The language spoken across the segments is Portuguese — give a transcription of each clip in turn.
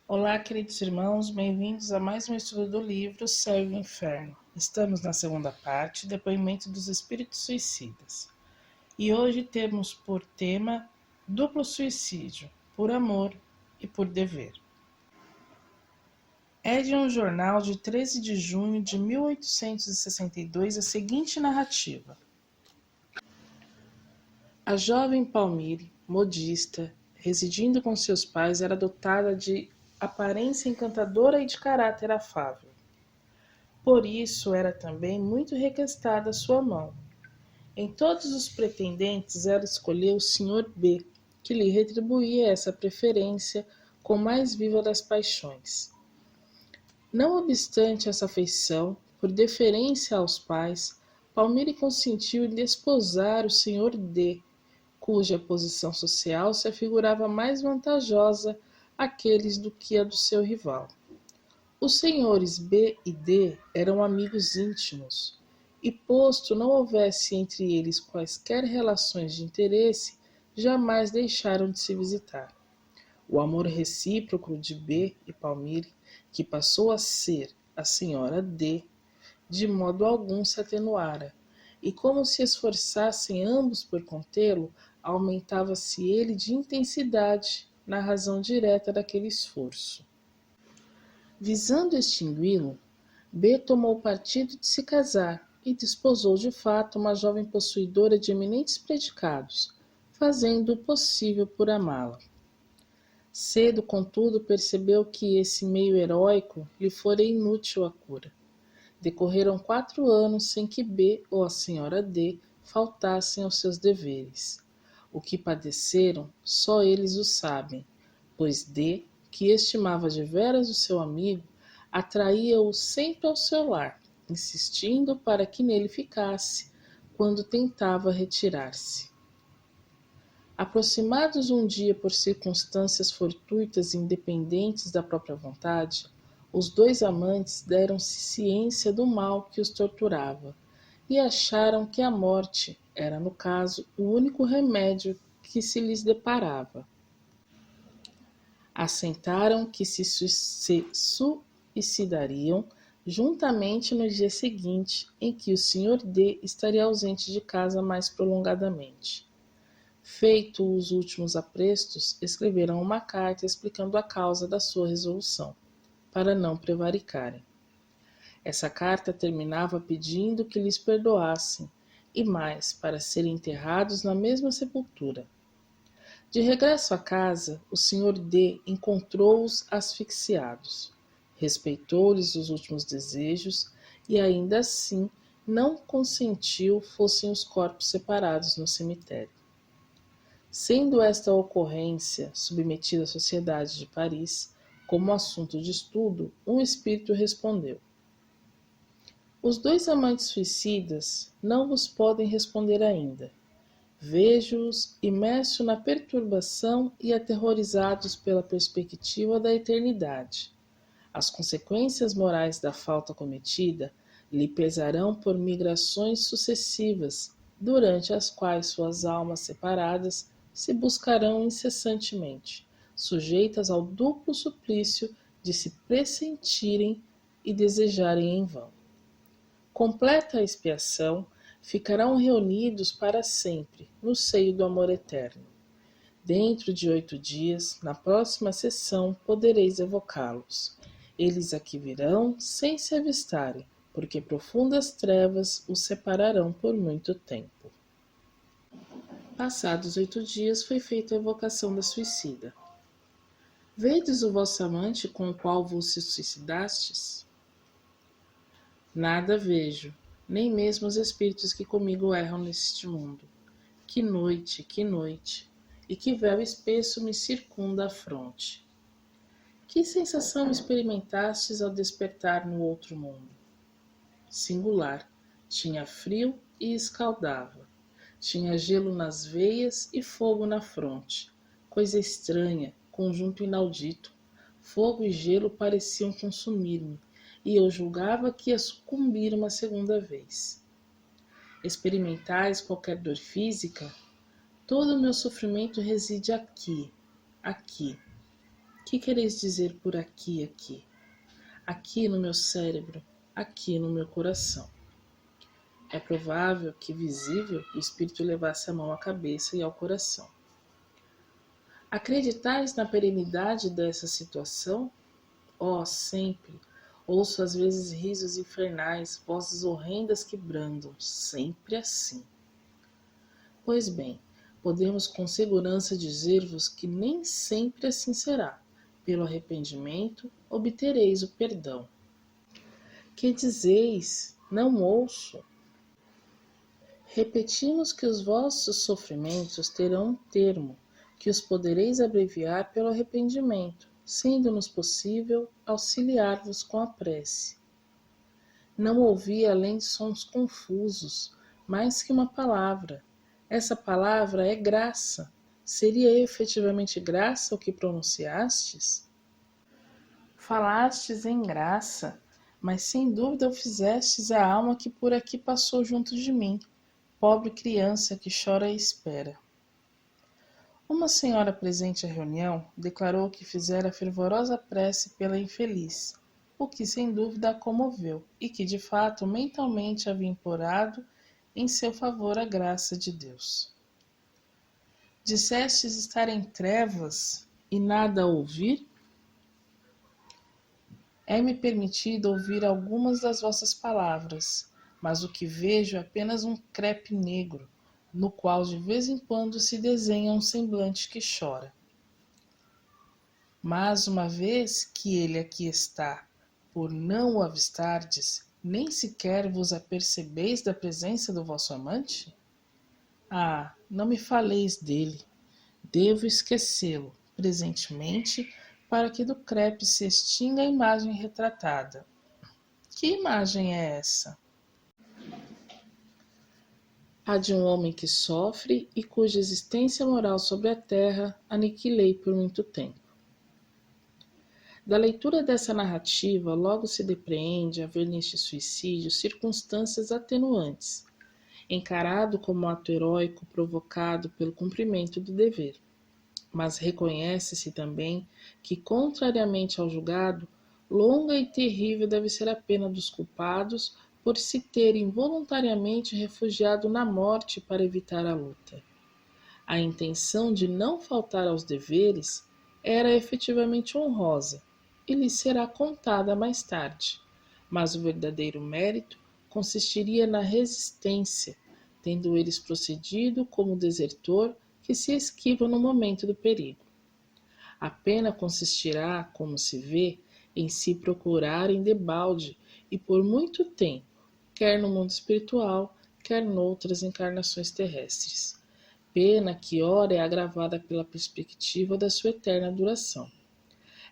Olá, queridos irmãos, bem-vindos a mais um estudo do livro Céu e o Inferno. Estamos na segunda parte, Depoimento dos Espíritos Suicidas. E hoje temos por tema duplo suicídio, por amor e por dever. É de um jornal de 13 de junho de 1862 a seguinte narrativa. A jovem Palmire, modista, residindo com seus pais, era dotada de aparência encantadora e de caráter afável. Por isso era também muito requestada a sua mão. Em todos os pretendentes ela escolheu o Sr. B, que lhe retribuía essa preferência com mais viva das paixões. Não obstante essa afeição, por deferência aos pais, Palmire consentiu em desposar o Sr. D, cuja posição social se afigurava mais vantajosa àqueles do que a do seu rival. Os senhores B e D eram amigos íntimos, e posto não houvesse entre eles quaisquer relações de interesse, jamais deixaram de se visitar. O amor recíproco de B e Palmire, que passou a ser a senhora D, de modo algum se atenuara, e como se esforçassem ambos por contê-lo, aumentava-se ele de intensidade na razão direta daquele esforço. Visando extingui-lo, B tomou partido de se casar e desposou de fato uma jovem possuidora de eminentes predicados, fazendo o possível por amá-la. Cedo, contudo, percebeu que esse meio heróico lhe fora inútil à cura. Decorreram 4 anos sem que B ou a senhora D faltassem aos seus deveres. O que padeceram, só eles o sabem, pois D, que estimava deveras o seu amigo, atraía-o sempre ao seu lar, insistindo para que nele ficasse, quando tentava retirar-se. Aproximados um dia por circunstâncias fortuitas e independentes da própria vontade, os dois amantes deram-se ciência do mal que os torturava e acharam que a morte era, no caso, o único remédio que se lhes deparava. Assentaram que se suicidariam juntamente no dia seguinte, em que o Sr. D estaria ausente de casa mais prolongadamente. Feito os últimos aprestos, escreveram uma carta explicando a causa da sua resolução, para não prevaricarem. Essa carta terminava pedindo que lhes perdoassem, e mais, para serem enterrados na mesma sepultura. De regresso à casa, o Sr. D encontrou-os asfixiados. Respeitou-lhes os últimos desejos e ainda assim não consentiu fossem os corpos separados no cemitério. Sendo esta ocorrência submetida à sociedade de Paris como assunto de estudo, um espírito respondeu: os dois amantes suicidas não vos podem responder ainda. Vejo-os imersos na perturbação e aterrorizados pela perspectiva da eternidade. As consequências morais da falta cometida lhe pesarão por migrações sucessivas, durante as quais suas almas separadas se buscarão incessantemente, sujeitas ao duplo suplício de se pressentirem e desejarem em vão. Completa a expiação, ficarão reunidos para sempre no seio do amor eterno. Dentro de 8 dias, na próxima sessão, podereis evocá-los. Eles aqui virão sem se avistarem, porque profundas trevas os separarão por muito tempo. Passados 8 dias, foi feita a evocação da suicida. Vedes o vosso amante com o qual vos suicidastes? Nada vejo, nem mesmo os espíritos que comigo erram neste mundo. Que noite, e que véu espesso me circunda a fronte. Que sensação experimentastes ao despertar no outro mundo? Singular, tinha frio e escaldava. Tinha gelo nas veias e fogo na fronte. Coisa estranha, conjunto inaudito. Fogo e gelo pareciam consumir-me, e eu julgava que ia sucumbir uma segunda vez. Experimentais qualquer dor física? Todo o meu sofrimento reside aqui. Que quereis dizer por aqui, aqui? Aqui no meu cérebro, aqui no meu coração. É provável que, visível, o espírito levasse a mão à cabeça e ao coração. Acreditais na perenidade dessa situação? Oh, sempre! Ouço às vezes risos infernais, vozes horrendas que brandam, sempre assim. Pois bem, podemos com segurança dizer-vos que nem sempre assim será. Pelo arrependimento obtereis o perdão. Que dizeis? Não ouço. Repetimos que os vossos sofrimentos terão um termo, que os podereis abreviar pelo arrependimento, sendo-nos possível auxiliar-vos com a prece. Não ouvi além de sons confusos, mais que uma palavra. Essa palavra é graça. Seria efetivamente graça o que pronunciastes? Falastes em graça, mas sem dúvida o fizestes a alma que por aqui passou junto de mim, pobre criança que chora à espera. Uma senhora presente à reunião declarou que fizera fervorosa prece pela infeliz, o que sem dúvida a comoveu, e que de fato mentalmente havia implorado em seu favor a graça de Deus. Dissestes estar em trevas e nada a ouvir? É-me permitido ouvir algumas das vossas palavras, mas o que vejo é apenas um crepe negro, no qual de vez em quando se desenha um semblante que chora. Mas uma vez que ele aqui está, por não o avistardes, nem sequer vos apercebeis da presença do vosso amante? Ah, não me faleis dele. Devo esquecê-lo, presentemente, para que do crepe se extinga a imagem retratada. Que imagem é essa? A de um homem que sofre e cuja existência moral sobre a terra aniquilei por muito tempo. Da leitura dessa narrativa, logo se depreende haver neste suicídio circunstâncias atenuantes, encarado como ato heróico provocado pelo cumprimento do dever. Mas reconhece-se também que, contrariamente ao julgado, longa e terrível deve ser a pena dos culpados por se terem voluntariamente refugiado na morte para evitar a luta. A intenção de não faltar aos deveres era efetivamente honrosa e lhe será contada mais tarde, mas o verdadeiro mérito consistiria na resistência, tendo eles procedido como desertor que se esquiva no momento do perigo. A pena consistirá, como se vê, em se procurarem debalde e por muito tempo, quer no mundo espiritual, quer noutras encarnações terrestres. Pena que ora é agravada pela perspectiva da sua eterna duração.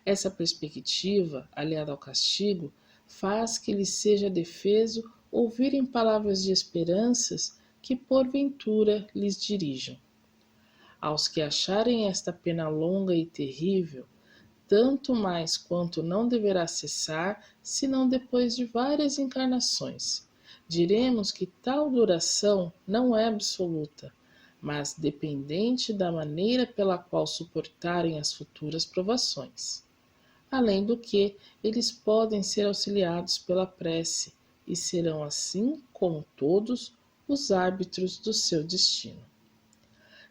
Essa perspectiva, aliada ao castigo, faz que lhe seja defeso ouvirem palavras de esperanças que porventura lhes dirijam. Aos que acharem esta pena longa e terrível, tanto mais quanto não deverá cessar, senão depois de várias encarnações. Diremos que tal duração não é absoluta, mas dependente da maneira pela qual suportarem as futuras provações. Além do que, eles podem ser auxiliados pela prece e serão assim, como todos, os árbitros do seu destino.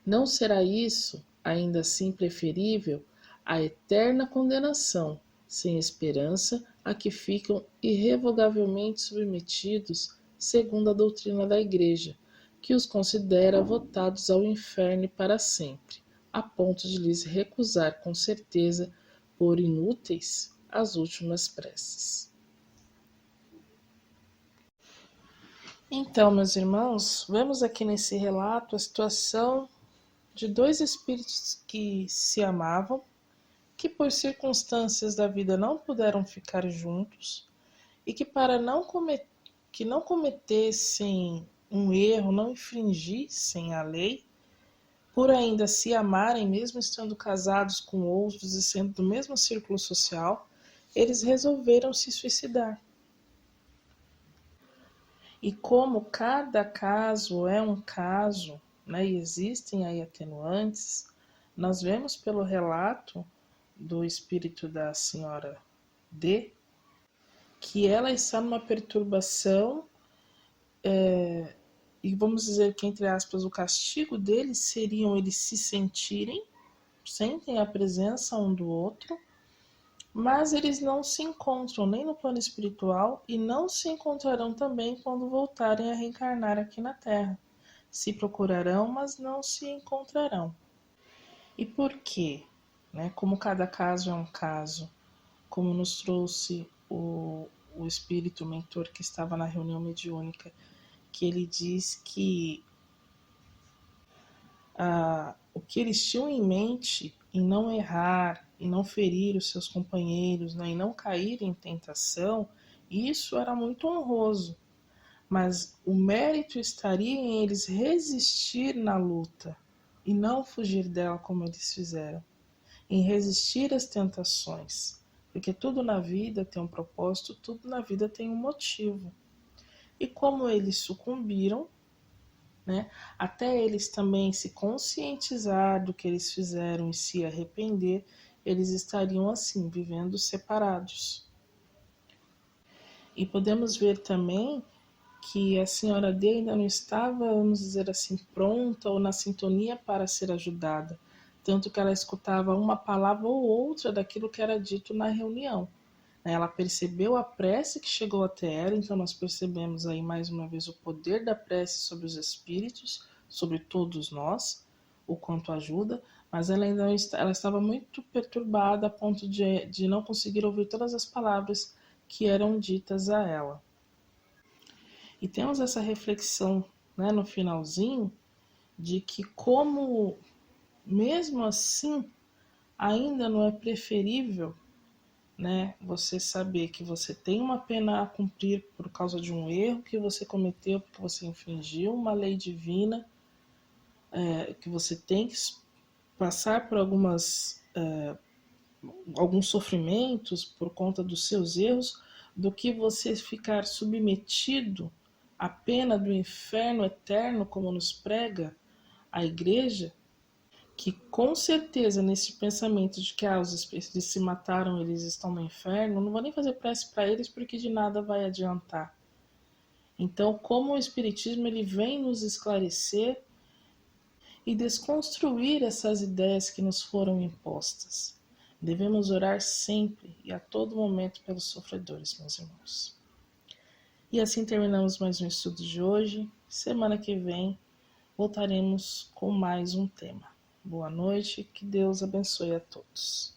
Não será isso, ainda assim, preferível à eterna condenação, sem esperança, a que ficam irrevogavelmente submetidos, segundo a doutrina da Igreja, que os considera votados ao inferno para sempre, a ponto de lhes recusar com certeza, por inúteis, as últimas preces. Então, meus irmãos, vemos aqui nesse relato a situação de dois espíritos que se amavam, que por circunstâncias da vida não puderam ficar juntos e que para que não cometessem um erro, não infringissem a lei, por ainda se amarem, mesmo estando casados com outros e sendo do mesmo círculo social, eles resolveram se suicidar. E como cada caso é um caso, né, e existem aí atenuantes, nós vemos pelo relato do espírito da senhora D, que ela está numa perturbação, e vamos dizer que, entre aspas, o castigo deles seriam eles se sentem a presença um do outro, mas eles não se encontram nem no plano espiritual e não se encontrarão também quando voltarem a reencarnar aqui na Terra. Se procurarão, mas não se encontrarão. E por quê? Como cada caso é um caso, como nos trouxe o espírito mentor que estava na reunião mediúnica, que ele diz que o que eles tinham em mente em não errar, em não ferir os seus companheiros, em não cair em tentação, isso era muito honroso. Mas o mérito estaria em eles resistir na luta e não fugir dela como eles fizeram, em resistir às tentações, porque tudo na vida tem um propósito, tudo na vida tem um motivo. E como eles sucumbiram, até eles também se conscientizar do que eles fizeram e se arrepender, eles estariam assim, vivendo separados. E podemos ver também que a senhora D ainda não estava, vamos dizer assim, pronta ou na sintonia para ser ajudada, tanto que ela escutava uma palavra ou outra daquilo que era dito na reunião. Ela percebeu a prece que chegou até ela, então nós percebemos aí mais uma vez o poder da prece sobre os espíritos, sobre todos nós, o quanto ajuda, mas ela ainda ela estava muito perturbada a ponto de não conseguir ouvir todas as palavras que eram ditas a ela. E temos essa reflexão, no finalzinho, de que como mesmo assim ainda não é preferível, você saber que você tem uma pena a cumprir por causa de um erro que você cometeu, porque você infringiu uma lei divina, que você tem que passar por alguns sofrimentos por conta dos seus erros, do que você ficar submetido à pena do inferno eterno, como nos prega a igreja, que com certeza nesse pensamento de que os espíritos se mataram, eles estão no inferno, não vou nem fazer prece para eles porque de nada vai adiantar. Então, como o espiritismo ele vem nos esclarecer e desconstruir essas ideias que nos foram impostas. Devemos orar sempre e a todo momento pelos sofredores, meus irmãos. E assim terminamos mais um estudo de hoje. Semana que vem voltaremos com mais um tema. Boa noite, que Deus abençoe a todos.